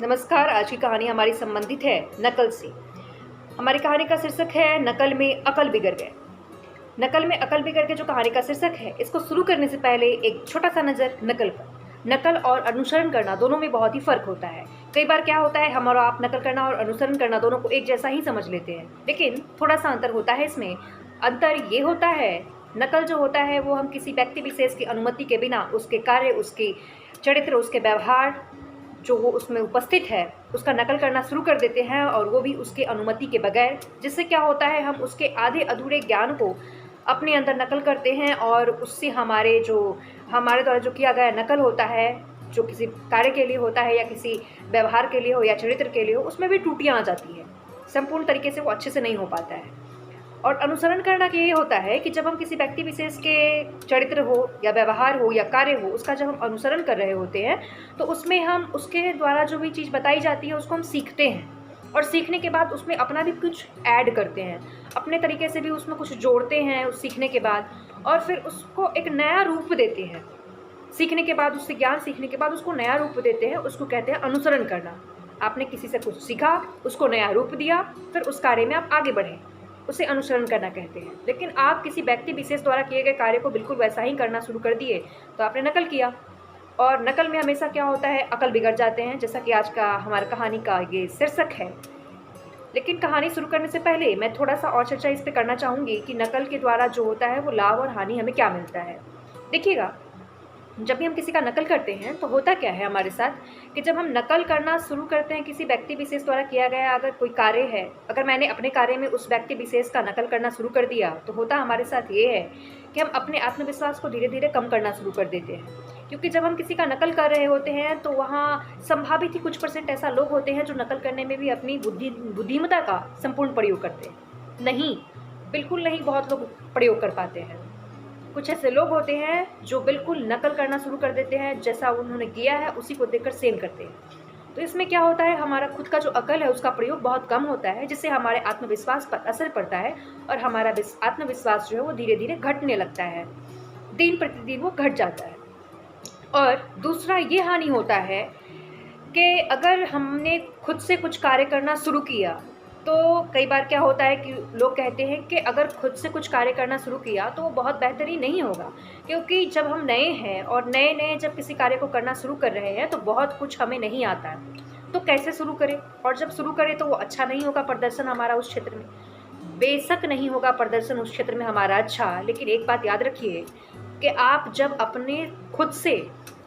नमस्कार। आज की कहानी हमारी संबंधित है नकल से। हमारी कहानी का शीर्षक है नकल में अकल बिगड़ गए। नकल में अकल बिगड़ गए जो कहानी का शीर्षक है, इसको शुरू करने से पहले एक छोटा सा नज़र नकल पर। नकल और अनुसरण करना दोनों में बहुत ही फ़र्क होता है। कई बार क्या होता है, हम और आप नकल करना और अनुसरण करना दोनों को एक जैसा ही समझ लेते हैं, लेकिन थोड़ा सा अंतर होता है इसमें। अंतर ये होता है, नकल जो होता है वो हम किसी व्यक्ति विशेष की अनुमति के बिना उसके कार्य, उसके चरित्र, उसके व्यवहार जो वो उसमें उपस्थित है उसका नकल करना शुरू कर देते हैं, और वो भी उसके अनुमति के बगैर। जिससे क्या होता है, हम उसके आधे अधूरे ज्ञान को अपने अंदर नकल करते हैं, और उससे हमारे द्वारा जो किया गया नकल होता है, जो किसी कार्य के लिए होता है या किसी व्यवहार के लिए हो या चरित्र के लिए हो, उसमें भी त्रुटियाँ आ जाती हैं। संपूर्ण तरीके से वो अच्छे से नहीं हो पाता है। और अनुसरण करना ये होता है कि जब हम किसी व्यक्ति विशेष के चरित्र हो या व्यवहार हो या कार्य हो, उसका जब हम अनुसरण कर रहे होते हैं, तो उसमें हम उसके द्वारा जो भी चीज़ बताई जाती है उसको हम सीखते हैं, और सीखने के बाद उसमें अपना भी कुछ ऐड करते हैं, अपने तरीके से भी उसमें कुछ जोड़ते हैं उस सीखने के बाद, और फिर उसको एक नया रूप देते हैं। सीखने के बाद, उससे ज्ञान सीखने के बाद उसको नया रूप देते हैं, उसको कहते हैं अनुसरण करना। आपने किसी से कुछ सीखा, उसको नया रूप दिया, फिर उस कार्य में आप आगे बढ़े, उसे अनुसरण करना कहते हैं। लेकिन आप किसी व्यक्ति विशेष द्वारा किए गए कार्य को बिल्कुल वैसा ही करना शुरू कर दिए, तो आपने नकल किया। और नकल में हमेशा क्या होता है, अकल बिगड़ जाते हैं, जैसा कि आज का हमारी कहानी का ये शीर्षक है। लेकिन कहानी शुरू करने से पहले मैं थोड़ा सा और चर्चा इस पे करना चाहूँगी कि नकल के द्वारा जो होता है वो लाभ और हानि हमें क्या मिलता है। देखिएगा, जब भी हम किसी का नकल करते हैं तो होता क्या है हमारे साथ, कि जब हम नकल करना शुरू करते हैं किसी व्यक्ति विशेष द्वारा किया गया अगर कोई कार्य है, अगर मैंने अपने कार्य में उस व्यक्ति विशेष का नकल करना शुरू कर दिया, तो होता हमारे साथ ये है कि हम अपने आत्मविश्वास को धीरे धीरे कम करना शुरू कर देते हैं। क्योंकि जब हम किसी का नकल कर रहे होते हैं तो वहाँ संभावित ही कुछ % ऐसा लोग होते हैं जो नकल करने में भी अपनी बुद्धिमत्ता का संपूर्ण प्रयोग करते हैं। नहीं, बिल्कुल नहीं, बहुत लोग प्रयोग कर पाते हैं। कुछ ऐसे लोग होते हैं जो बिल्कुल नकल करना शुरू कर देते हैं, जैसा उन्होंने किया है उसी को देखकर सेम करते हैं। तो इसमें क्या होता है, हमारा खुद का जो अकल है उसका प्रयोग बहुत कम होता है, जिससे हमारे आत्मविश्वास पर असर पड़ता है, और हमारा आत्मविश्वास जो है वो धीरे धीरे घटने लगता है, दिन प्रतिदिन वो घट जाता है। और दूसरा ये हानि होता है कि अगर हमने खुद से कुछ कार्य करना शुरू किया, तो कई बार क्या होता है कि लोग कहते हैं कि अगर खुद से कुछ कार्य करना शुरू किया तो वो बहुत बेहतरीन नहीं होगा, क्योंकि जब हम नए हैं और नए-नए जब किसी कार्य को करना शुरू कर रहे हैं तो बहुत कुछ हमें नहीं आता है। तो कैसे शुरू करें? और जब शुरू करें तो वो अच्छा नहीं होगा प्रदर्शन हमारा उस क्षेत्र में। बेशक नहीं होगा प्रदर्शन उस क्षेत्र में हमारा अच्छा, लेकिन एक बात याद रखिए कि आप जब अपने खुद से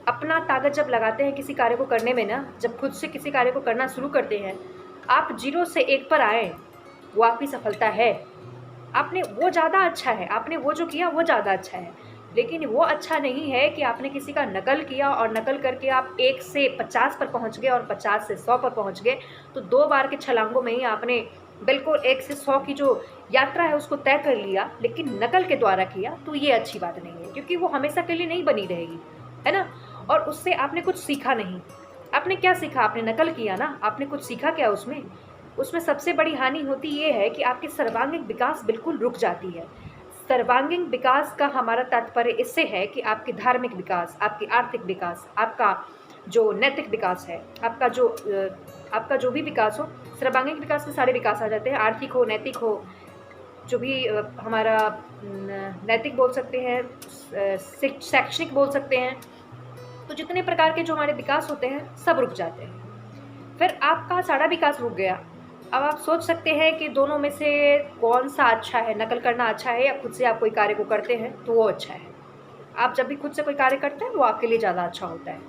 अपना ताकत जब लगाते हैं किसी कार्य को करने में ना, जब खुद से किसी कार्य को करना शुरू करते हैं, आप 0 से 1 पर आएँ, वो आपकी सफलता है। आपने वो ज़्यादा अच्छा है, आपने वो जो किया वो ज़्यादा अच्छा है। लेकिन वो अच्छा नहीं है कि आपने किसी का नकल किया और नकल करके आप 1 से 50 पर पहुँच गए और 50 से 100 पर पहुँच गए, तो 2 बार के छलांगों में ही आपने बिल्कुल 1 से 100 की जो यात्रा है उसको तय कर लिया, लेकिन नकल के द्वारा किया, तो ये अच्छी बात नहीं है, क्योंकि वो हमेशा के लिए नहीं बनी रहेगी, है ना? और उससे आपने कुछ सीखा नहीं। आपने क्या सीखा? आपने नकल किया ना, आपने कुछ सीखा क्या उसमें? उसमें सबसे बड़ी हानि होती ये है कि आपकी सर्वांगीण विकास बिल्कुल रुक जाती है। सर्वांगीण विकास का हमारा तात्पर्य इससे है कि आपकी धार्मिक विकास, आपकी आर्थिक विकास, आपका जो नैतिक विकास है, आपका जो भी विकास हो, सर्वांगीण विकास में सारे विकास आ जाते हैं। आर्थिक हो, नैतिक हो, जो भी हमारा नैतिक बोल सकते हैं, शैक्षणिक बोल सकते हैं, तो जितने प्रकार के जो हमारे विकास होते हैं सब रुक जाते हैं। फिर आपका सारा विकास रुक गया। अब आप सोच सकते हैं कि दोनों में से कौन सा अच्छा है, नकल करना अच्छा है या खुद से आप कोई कार्य को करते हैं तो वो अच्छा है। आप जब भी खुद से कोई कार्य करते हैं वो आपके लिए ज़्यादा अच्छा होता है।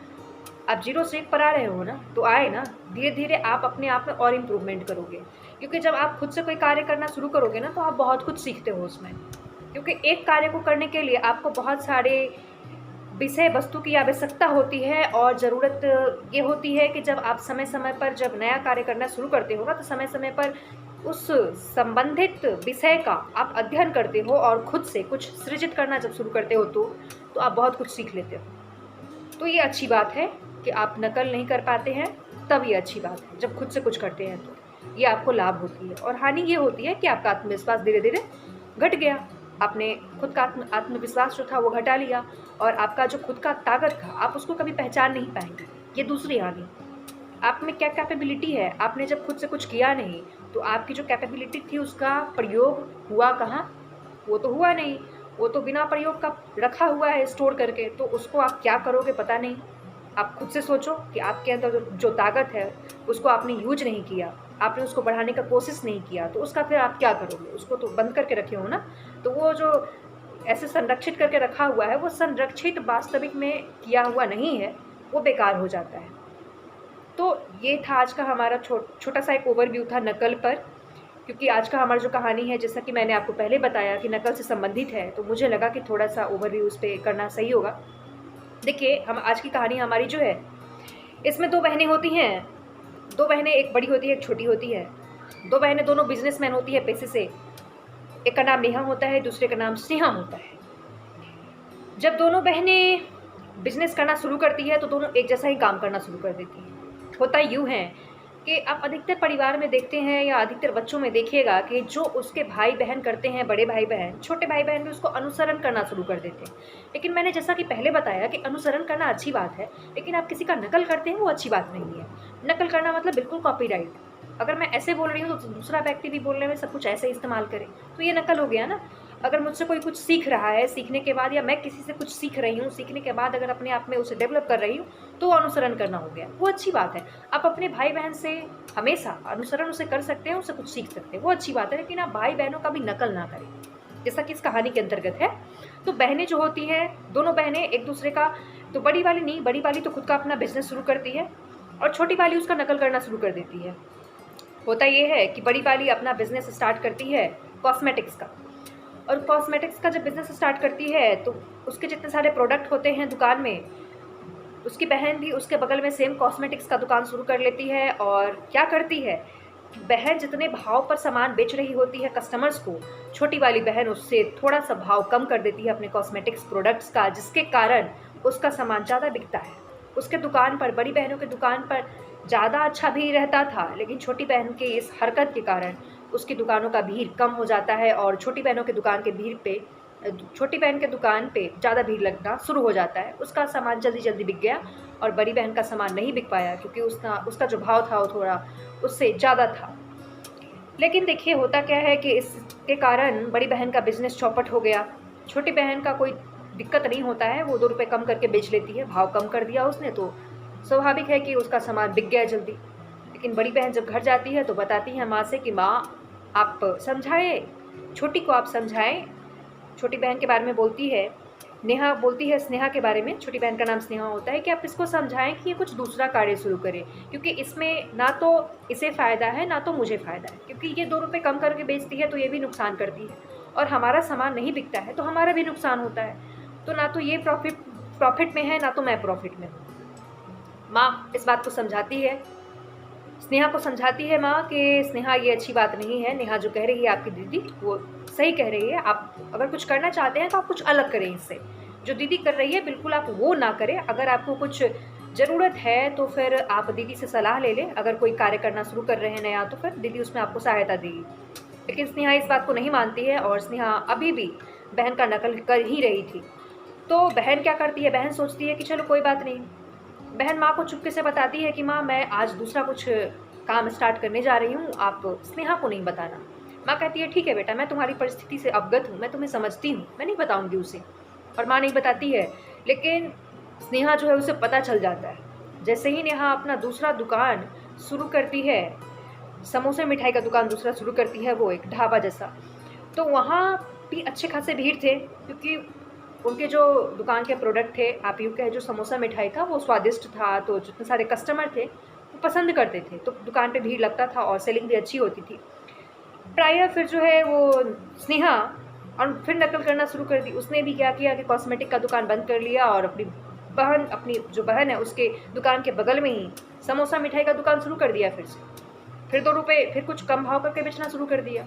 आप 0 से 1 पर आ रहे हो ना, तो आए ना, धीरे-धीरे आप अपने आप में और इम्प्रूवमेंट करोगे। क्योंकि जब आप खुद से कोई कार्य करना शुरू करोगे ना, तो आप बहुत कुछ सीखते हो उसमें। क्योंकि एक कार्य को करने के लिए आपको बहुत सारे विषय वस्तु की आवश्यकता होती है, और ज़रूरत ये होती है कि जब आप समय-समय पर जब नया कार्य करना शुरू करते हो ना, तो समय-समय पर उस संबंधित विषय का आप अध्ययन करते हो, और खुद से कुछ सृजित करना जब शुरू करते हो तो आप बहुत कुछ सीख लेते हो। तो ये अच्छी बात है कि आप नकल नहीं कर पाते हैं, तब ये अच्छी बात है। जब खुद से कुछ करते हैं तो ये आपको लाभ होती है, और हानि ये होती है कि आपका आत्मविश्वास धीरे-धीरे घट गया। आपने खुद का आत्मविश्वास जो था वो घटा लिया, और आपका जो खुद का ताकत था आप उसको कभी पहचान नहीं पाएँगे। ये दूसरी हानि। आप में क्या कैपेबिलिटी है। आपने जब खुद से कुछ किया नहीं तो आपकी जो कैपेबिलिटी थी उसका प्रयोग हुआ कहाँ? वो तो हुआ नहीं, वो तो बिना प्रयोग का रखा हुआ है स्टोर करके, तो उसको आप क्या करोगे पता नहीं। आप खुद से सोचो कि आपके अंदर जो ताकत है उसको आपने यूज नहीं किया, आपने उसको बढ़ाने का कोशिश नहीं किया, तो उसका फिर आप क्या करोगे? उसको तो बंद करके रखे हो ना। तो वो जो ऐसे संरक्षित करके रखा हुआ है वो संरक्षित वास्तविक में किया हुआ नहीं है, वो बेकार हो जाता है। तो ये था आज का हमारा छोटा सा एक ओवरव्यू था नकल पर, क्योंकि आज का हमारा जो कहानी है जैसा कि मैंने आपको पहले बताया कि नकल से संबंधित है, तो मुझे लगा कि थोड़ा सा ओवरव्यू उस पर करना सही होगा। देखिए, हम आज की कहानी हमारी जो है इसमें दो बहनें होती हैं। दो बहनें, एक बड़ी होती है एक छोटी होती है। दो बहनें दोनों बिजनेसमैन होती है पैसे से। एक का नाम नेहा होता है, दूसरे का नाम स्नेहा होता है। जब दोनों बहनें बिजनेस करना शुरू करती है तो दोनों एक जैसा ही काम करना शुरू कर देती हैं। होता यूँ है कि आप अधिकतर परिवार में देखते हैं या अधिकतर बच्चों में देखिएगा कि जो उसके भाई बहन करते हैं, बड़े भाई बहन, छोटे भाई बहन भी उसको अनुसरण करना शुरू कर देते हैं। लेकिन मैंने जैसा कि पहले बताया कि अनुसरण करना अच्छी बात है, लेकिन आप किसी का नकल करते हैं वो अच्छी बात नहीं है। नकल करना मतलब बिल्कुल कॉपीराइट। अगर मैं ऐसे बोल रही हूँ तो दूसरा व्यक्ति भी बोलने में सब कुछ ऐसे इस्तेमाल करे, तो ये नकल हो गया ना। अगर मुझसे कोई कुछ सीख रहा है, सीखने के बाद, या मैं किसी से कुछ सीख रही हूँ, सीखने के बाद अगर अपने आप में उसे डेवलप कर रही हूँ, तो अनुसरण करना हो गया, वो अच्छी बात है। आप अपने भाई बहन से हमेशा अनुसरण उसे कर सकते हैं, उससे कुछ सीख सकते हैं, वो अच्छी बात है। लेकिन आप भाई बहनों का भी नकल ना करें, जैसा कि इस कहानी के अंतर्गत है। तो बहनें जो होती हैं, दोनों बहनें एक दूसरे का, तो बड़ी वाली नहीं, बड़ी वाली तो खुद का अपना बिजनेस शुरू करती है और छोटी वाली उसका नकल करना शुरू कर देती है। होता ये है कि बड़ी वाली अपना बिजनेस स्टार्ट करती है कॉस्मेटिक्स का, और कॉस्मेटिक्स का जब बिज़नेस स्टार्ट करती है तो उसके जितने सारे प्रोडक्ट होते हैं दुकान में, उसकी बहन भी उसके बगल में सेम कॉस्मेटिक्स का दुकान शुरू कर लेती है। और क्या करती है, बहन जितने भाव पर सामान बेच रही होती है कस्टमर्स को, छोटी वाली बहन उससे थोड़ा सा भाव कम कर देती है अपने कॉस्मेटिक्स प्रोडक्ट्स का, जिसके कारण उसका सामान ज़्यादा बिकता है। उसके दुकान पर, बड़ी बहनों के दुकान पर ज़्यादा अच्छा भीड़ रहता था, लेकिन छोटी बहन के इस हरकत के कारण उसकी दुकानों का भीड़ कम हो जाता है और छोटी बहनों के दुकान के भीड़ पे, छोटी बहन के दुकान पे ज़्यादा भीड़ लगना शुरू हो जाता है। उसका सामान जल्दी जल्दी बिक गया और बड़ी बहन का सामान नहीं बिक पाया, क्योंकि उसका जो भाव था वो थोड़ा उससे ज़्यादा था। लेकिन देखिए, होता क्या है कि इसके कारण बड़ी बहन का बिज़नेस चौपट हो गया। छोटी बहन का कोई दिक्कत नहीं होता है, वो 2 रुपये कम करके बेच लेती है, भाव कम कर दिया उसने तो स्वाभाविक है कि उसका सामान बिक गया जल्दी। लेकिन बड़ी बहन जब घर जाती है तो बताती है माँ से कि माँ, आप समझाएं, छोटी को आप समझाएं। छोटी बहन के बारे में बोलती है, नेहा बोलती है स्नेहा के बारे में, छोटी बहन का नाम स्नेहा होता है, कि आप इसको समझाएं कि ये कुछ दूसरा कार्य शुरू करे, क्योंकि इसमें ना तो इसे फ़ायदा है ना तो मुझे फ़ायदा है, क्योंकि ये 2 रुपये कम करके बेचती है तो ये भी नुकसान करती है, और हमारा सामान नहीं बिकता है तो हमारा भी नुकसान होता है। तो ना तो ये प्रॉफिट में है ना तो मैं प्रॉफिट में हूँ। माँ इस बात को समझाती है, स्नेहा को समझाती है माँ कि स्नेहा ये अच्छी बात नहीं है, नेहा जो कह रही है आपकी दीदी वो सही कह रही है, आप अगर कुछ करना चाहते हैं तो आप कुछ अलग करें इससे, जो दीदी कर रही है बिल्कुल आप वो ना करें। अगर आपको कुछ ज़रूरत है तो फिर आप दीदी से सलाह ले लें, अगर कोई कार्य करना शुरू कर रहे हैं नया तो फिर दीदी उसमें आपको सहायता देगी। लेकिन स्नेहा इस बात को नहीं मानती है और स्नेहा अभी भी बहन का नकल कर ही रही थी। तो बहन क्या करती है, बहन सोचती है कि चलो कोई बात नहीं। बहन माँ को चुपके से बताती है कि माँ मैं आज दूसरा कुछ काम स्टार्ट करने जा रही हूँ, आप स्नेहा को नहीं बताना। माँ कहती है ठीक है बेटा, मैं तुम्हारी परिस्थिति से अवगत हूँ, मैं तुम्हें समझती हूँ, मैं नहीं बताऊँगी उसे। और माँ नहीं बताती है, लेकिन स्नेहा जो है उसे पता चल जाता है। जैसे ही नेहा अपना दूसरा दुकान शुरू करती है, समोसे मिठाई का दुकान दूसरा शुरू करती है, वो एक ढाबा जैसा, तो वहाँ भी अच्छे खासे भीड़ थे, क्योंकि उनके जो दुकान के प्रोडक्ट थे, आप यूँ कहें जो समोसा मिठाई था वो स्वादिष्ट था, तो जितने सारे कस्टमर थे वो पसंद करते थे, तो दुकान पे भीड़ लगता था और सेलिंग भी अच्छी होती थी। प्रायः फिर जो है वो स्नेहा और फिर नकल करना शुरू कर दी। उसने भी क्या किया कि कॉस्मेटिक का दुकान बंद कर लिया और अपनी जो बहन है उसके दुकान के बगल में ही समोसा मिठाई का दुकान शुरू कर दिया। फिर 2 रुपये फिर कुछ कम भाव करके बेचना शुरू कर दिया।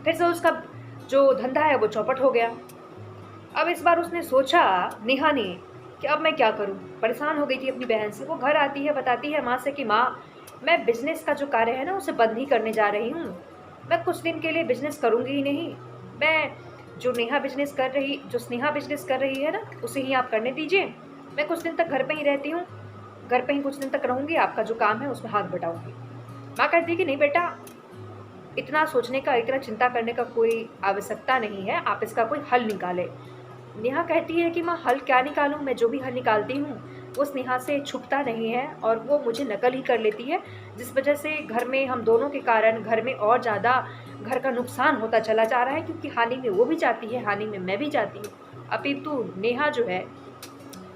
फिर से उसका जो धंधा है वो चौपट हो गया। अब इस बार उसने सोचा, नेहा ने, कि अब मैं क्या करूं। परेशान हो गई थी अपनी बहन से। वो घर आती है, बताती है माँ से कि माँ मैं बिज़नेस का जो कार्य है ना उसे बंद ही करने जा रही हूँ, मैं कुछ दिन के लिए बिज़नेस करूँगी ही नहीं। मैं जो स्नेहा बिज़नेस कर रही है ना उसे ही आप करने दीजिए, मैं कुछ दिन तक घर पे ही रहती हूँ। घर पे ही कुछ दिन तक रहूँगी, आपका जो काम है उसमें हाथ बटाऊँगी। माँ कहती है कि नहीं बेटा, इतना सोचने का, इतना चिंता करने का कोई आवश्यकता नहीं है, आप इसका कोई हल निकालें। नेहा कहती है कि माँ हल क्या निकालूँ, मैं जो भी हल निकालती हूँ वो स्नेहा से छुपता नहीं है और वो मुझे नकल ही कर लेती है, जिस वजह से घर में हम दोनों के कारण घर में और ज़्यादा घर का नुकसान होता चला जा रहा है, क्योंकि हानि में वो भी चाहती है, हानि में मैं भी चाहती हूँ। अपितु नेहा जो है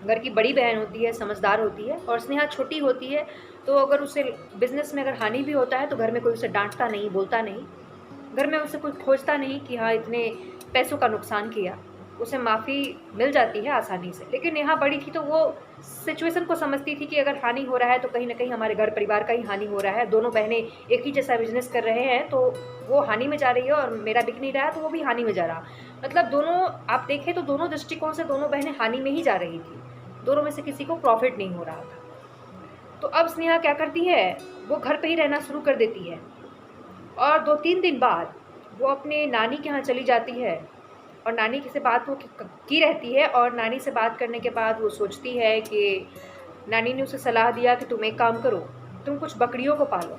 घर की बड़ी बहन होती है, समझदार होती है, और स्नेहा छोटी होती है, तो अगर उसे बिज़नेस में अगर हानि भी होता है तो घर में कोई उसे डाँटता नहीं, बोलता नहीं। घर में उसे कोई खोजता नहीं कि हाँ इतने पैसों का नुकसान किया, उसे माफ़ी मिल जाती है आसानी से। लेकिन नेहा बड़ी थी तो वो सिचुएशन को समझती थी कि अगर हानि हो रहा है तो कहीं न कहीं हमारे घर परिवार का ही हानि हो रहा है। दोनों बहनें एक ही जैसा बिज़नेस कर रहे हैं तो वो हानि में जा रही है और मेरा बिक नहीं रहा तो वो भी हानि में जा रहा। मतलब दोनों, आप देखें तो दोनों दृष्टिकोण से दोनों बहनें हानि में ही जा रही थी। दोनों में से किसी को प्रॉफ़िट नहीं हो रहा था। तो अब स्नेहा क्या करती है, वो घर पे ही रहना शुरू कर देती है और 2-3 दिन बाद वो अपने नानी के यहाँ चली जाती है और नानी से बात वो की रहती है, और नानी से बात करने के बाद वो सोचती है कि नानी ने उसे सलाह दिया कि तुम एक काम करो, तुम कुछ बकरियों को पालो,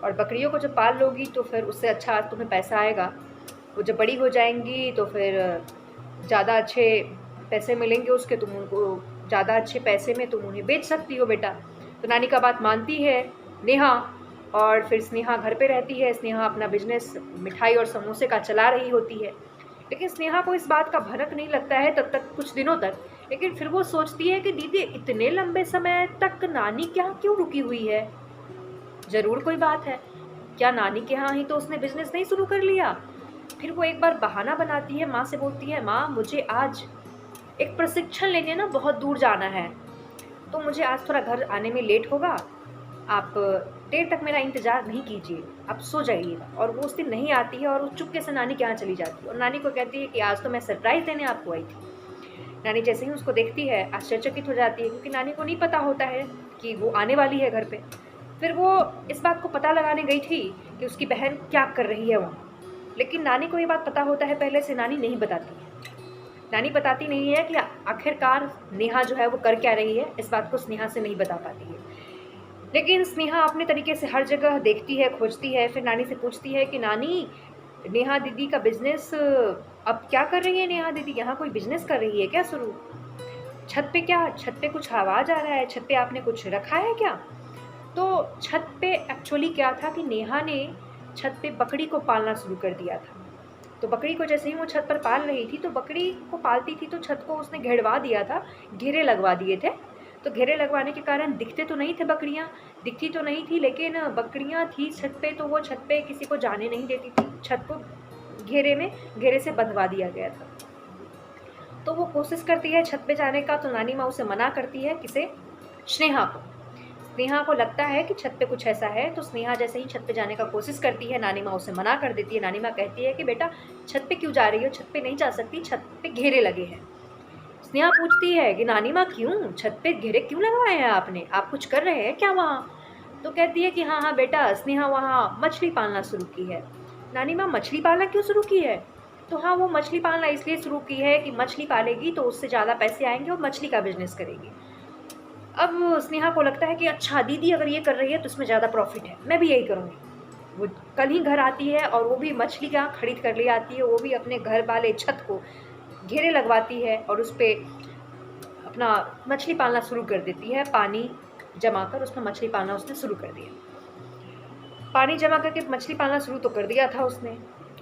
और बकरियों को जब पाल लोगी तो फिर उससे अच्छा तुम्हें पैसा आएगा। वो जब बड़ी हो जाएंगी तो फिर ज़्यादा अच्छे पैसे मिलेंगे उसके, तुम उनको ज़्यादा अच्छे पैसे में तुम उन्हें बेच सकती हो बेटा। तो नानी का बात मानती है नेहा, और फिर स्नेहा घर पे रहती है। स्नेहा अपना बिजनेस मिठाई और समोसे का चला रही होती है, लेकिन स्नेहा को इस बात का भनक नहीं लगता है तब तक, कुछ दिनों तक। लेकिन फिर वो सोचती है कि दीदी इतने लंबे समय तक नानी के यहाँ क्यों रुकी हुई है, ज़रूर कोई बात है। क्या नानी के यहाँ ही तो उसने बिजनेस नहीं शुरू कर लिया? फिर वो एक बार बहाना बनाती है, माँ से बोलती है माँ मुझे आज एक प्रशिक्षण लेने ना बहुत दूर जाना है, तो मुझे आज थोड़ा घर आने में लेट होगा, आप देर तक मेरा इंतज़ार नहीं कीजिए, आप सो जाइएगा। और वो उस दिन नहीं आती है और वो चुपके से नानी के यहाँ चली जाती है और नानी को कहती है कि आज तो मैं सरप्राइज़ देने आपको आई थी। नानी जैसे ही उसको देखती है आश्चर्यचकित हो जाती है, क्योंकि नानी को नहीं पता होता है कि वो आने वाली है घर पे। फिर वो इस बात को पता लगाने गई थी कि उसकी बहन क्या कर रही है वहाँ, लेकिन नानी को ये बात पता होता है पहले से, नानी नहीं बताती है। नानी बताती नहीं है कि आखिरकार नेहा जो है वो कर क्या रही है, इस बात को स्नेहा से नहीं बता पाती है। लेकिन स्नेहा अपने तरीके से हर जगह देखती है, खोजती है, फिर नानी से पूछती है कि नानी नेहा दीदी का बिज़नेस अब क्या कर रही है नेहा दीदी, यहाँ कोई बिज़नेस कर रही है क्या शुरू? छत पे क्या, छत पे कुछ आवाज़ आ रहा है, छत पे आपने कुछ रखा है क्या? तो छत पे एक्चुअली क्या था कि नेहा ने छत पे बकरी को पालना शुरू कर दिया था। तो बकरी को जैसे ही वो छत पर पाल रही थी, तो बकरी को पालती थी तो छत को उसने घेरवा दिया था, घेरे लगवा दिए थे। तो घेरे लगवाने के कारण दिखते तो नहीं थे बकरियाँ, दिखती तो नहीं थी, लेकिन बकरियाँ थी छत पे, तो वो छत पे किसी को जाने नहीं देती थी। छत को घेरे से बंधवा दिया गया था। तो वो कोशिश करती है छत पे जाने का, तो नानी माँ उसे मना करती है, किसे? स्नेहा को। स्नेहा को लगता है कि छत पे कुछ ऐसा है, तो स्नेहा जैसे ही छत पे जाने का कोशिश करती है, नानी माँ उसे मना कर देती है। नानी माँ कहती है कि बेटा छत पे क्यों जा रही हो, छत पे नहीं जा सकती, छत पे घेरे लगे हैं। स्नेहा पूछती है कि नानी माँ क्यों, छत पे घेरे क्यों लगवाए हैं आपने, आप कुछ कर रहे हैं क्या वहाँ? तो कहती है कि हाँ हाँ बेटा, स्नेहा वहाँ मछली पालना शुरू की है। नानी माँ मछली पालना क्यों शुरू की है? तो हाँ, वो मछली पालना इसलिए शुरू की है कि मछली पालेगी तो उससे ज़्यादा पैसे आएंगे और मछली का बिजनेस करेगी। अब स्नेहा को लगता है कि अच्छा दीदी अगर ये कर रही है तो इसमें ज़्यादा प्रॉफिट है, मैं भी यही करूँगी। वो कल ही घर आती है और वो भी मछली का खरीद कर ले आती है, वो भी अपने घर वाले छत को घेरे लगवाती है और उस पर अपना मछली पालना शुरू कर देती है। पानी जमा कर उसमें मछली पालना उसने शुरू कर दिया। पानी जमा करके मछली पालना शुरू तो कर दिया था उसने,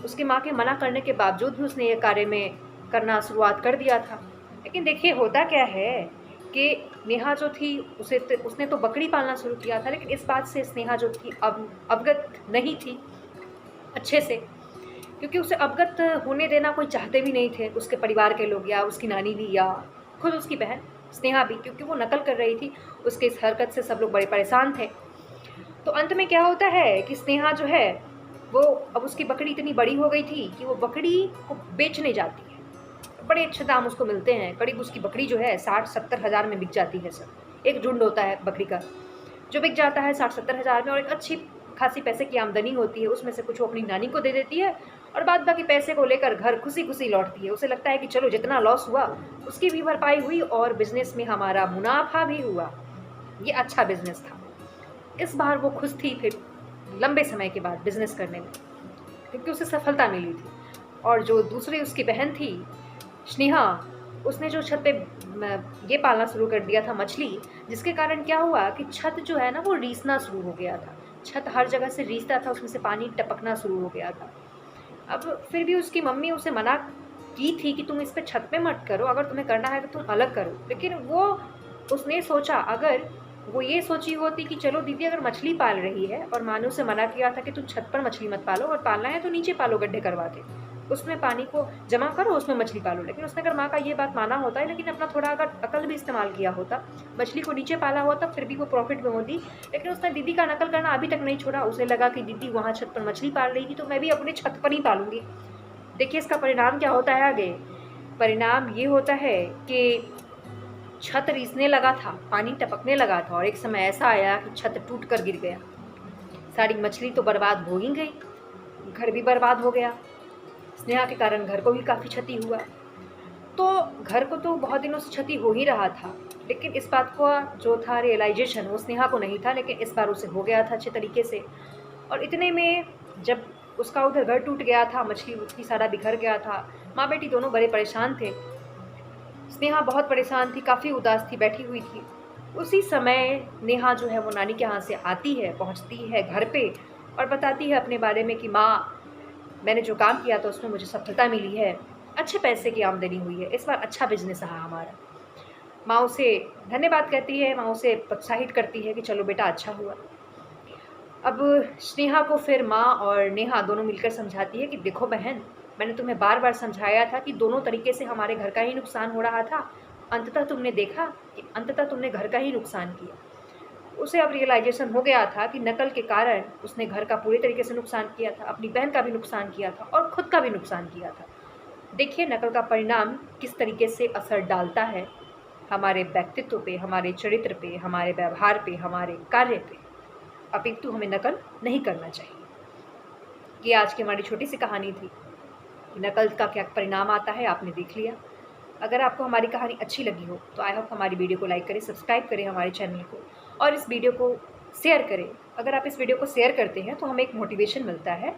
उसकी माँ के मना करने के बावजूद भी उसने ये कार्य में करना शुरुआत कर दिया था। लेकिन देखिए होता क्या है कि नेहा जो थी उसने तो बकरी पालना शुरू किया था, लेकिन इस बात से स्नेहा जो थी अवगत नहीं थी अच्छे से, क्योंकि उसे अवगत होने देना कोई चाहते भी नहीं थे, उसके परिवार के लोग या उसकी नानी भी या खुद उसकी बहन स्नेहा भी, क्योंकि वो नकल कर रही थी। उसके इस हरकत से सब लोग बड़े परेशान थे। तो अंत में क्या होता है कि स्नेहा जो है वो, अब उसकी बकरी इतनी बड़ी हो गई थी कि वो बकरी को बेचने जाती है, बड़े अच्छे दाम उसको मिलते हैं। करीब उसकी बकरी जो है 60-70 हज़ार में बिक जाती है। सब एक झुंड होता है बकरी का जो बिक जाता है 60-70 हज़ार में, और एक अच्छी खासी पैसे की आमदनी होती है। उसमें से कुछ वो अपनी नानी को दे देती है और बाद बाकी पैसे को लेकर घर खुशी खुशी लौटती है। उसे लगता है कि चलो जितना लॉस हुआ उसकी भी भरपाई हुई और बिज़नेस में हमारा मुनाफा भी हुआ। ये अच्छा बिजनेस था। इस बार वो खुश थी फिर लंबे समय के बाद बिजनेस करने में, क्योंकि उसे सफलता मिली थी। और जो दूसरी उसकी बहन थी स्नेहा, उसने जो छत पे ये पालना शुरू कर दिया था मछली, जिसके कारण क्या हुआ कि छत जो है ना वो रीसना शुरू हो गया था। छत हर जगह से रीसता था, उसमें से पानी टपकना शुरू हो गया था। अब फिर भी उसकी मम्मी उसे मना की थी कि तुम इस पे छत पे मत करो, अगर तुम्हें करना है तो तुम अलग करो। लेकिन उसने सोचा, अगर वो ये सोची होती कि चलो दीदी अगर मछली पाल रही है और माँ ने उसे मना किया था कि तुम छत पर मछली मत पालो और पालना है तो नीचे पालो गड्ढे करवा के, उसमें पानी को जमा करो, उसमें मछली पालो। लेकिन उसने अगर माँ का ये बात माना होता है, लेकिन अपना थोड़ा अगर अकल भी इस्तेमाल किया होता, मछली को नीचे पाला होता, फिर भी वो प्रॉफिट में होती। लेकिन उसने दीदी का नकल करना अभी तक नहीं छोड़ा। उसे लगा कि दीदी वहाँ छत पर मछली पाल रही थी तो मैं भी अपने छत पर ही पालूंगी। देखिए इसका परिणाम क्या होता है आगे। परिणाम ये होता है कि छत रीसने लगा था, पानी टपकने लगा था, और एक समय ऐसा आया कि छत टूट कर गिर गया। सारी मछली तो बर्बाद हो ही गई, घर भी बर्बाद हो गया। स्नेहा के कारण घर को भी काफ़ी क्षति हुआ। तो घर को तो बहुत दिनों से क्षति हो ही रहा था, लेकिन इस बात का जो था रियलाइजेशन वो स्नेहा को नहीं था, लेकिन इस बार उसे हो गया था अच्छे तरीके से। और इतने में जब उसका उधर घर टूट गया था, मछली उछली सारा बिखर गया था, माँ बेटी दोनों बड़े परेशान थे। स्नेहा बहुत परेशान थी, काफ़ी उदास थी, बैठी हुई थी। उसी समय नेहा जो है वो नानी के यहाँ से आती है, पहुँचती है घर पे और बताती है अपने बारे में कि माँ, मैंने जो काम किया था उसमें मुझे सफलता मिली है, अच्छे पैसे की आमदनी हुई है, इस बार अच्छा बिजनेस रहा हमारा। माँ उसे धन्यवाद कहती है, माँ उसे प्रोत्साहित करती है कि चलो बेटा अच्छा हुआ। अब स्नेहा को फिर माँ और नेहा दोनों मिलकर समझाती है कि देखो बहन, मैंने तुम्हें बार बार समझाया था कि दोनों तरीके से हमारे घर का ही नुकसान हो रहा था, अंततः तुमने देखा कि अंततः तुमने घर का ही नुकसान किया। उसे अब रियलाइजेशन हो गया था कि नकल के कारण उसने घर का पूरी तरीके से नुकसान किया था, अपनी बहन का भी नुकसान किया था और खुद का भी नुकसान किया था। देखिए नकल का परिणाम किस तरीके से असर डालता है हमारे व्यक्तित्व पे, हमारे चरित्र पे, हमारे व्यवहार पे, हमारे कार्य पे। अपितु हमें नकल नहीं करना चाहिए। ये आज की हमारी छोटी सी कहानी थी कि नकल का क्या परिणाम आता है, आपने देख लिया। अगर आपको हमारी कहानी अच्छी लगी हो तो आई होप हमारी वीडियो को लाइक करें, सब्सक्राइब करें हमारे चैनल को, और इस वीडियो को शेयर करें। अगर आप इस वीडियो को शेयर करते हैं तो हमें एक मोटिवेशन मिलता है,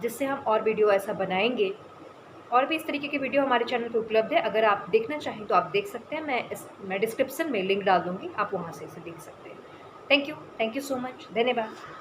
जिससे हम और वीडियो ऐसा बनाएंगे। और भी इस तरीके की वीडियो हमारे चैनल पर उपलब्ध है, अगर आप देखना चाहें तो आप देख सकते हैं। मैं डिस्क्रिप्शन में लिंक डाल दूँगी, आप वहाँ से इसे देख सकते हैं। थैंक यू सो मच, धन्यवाद।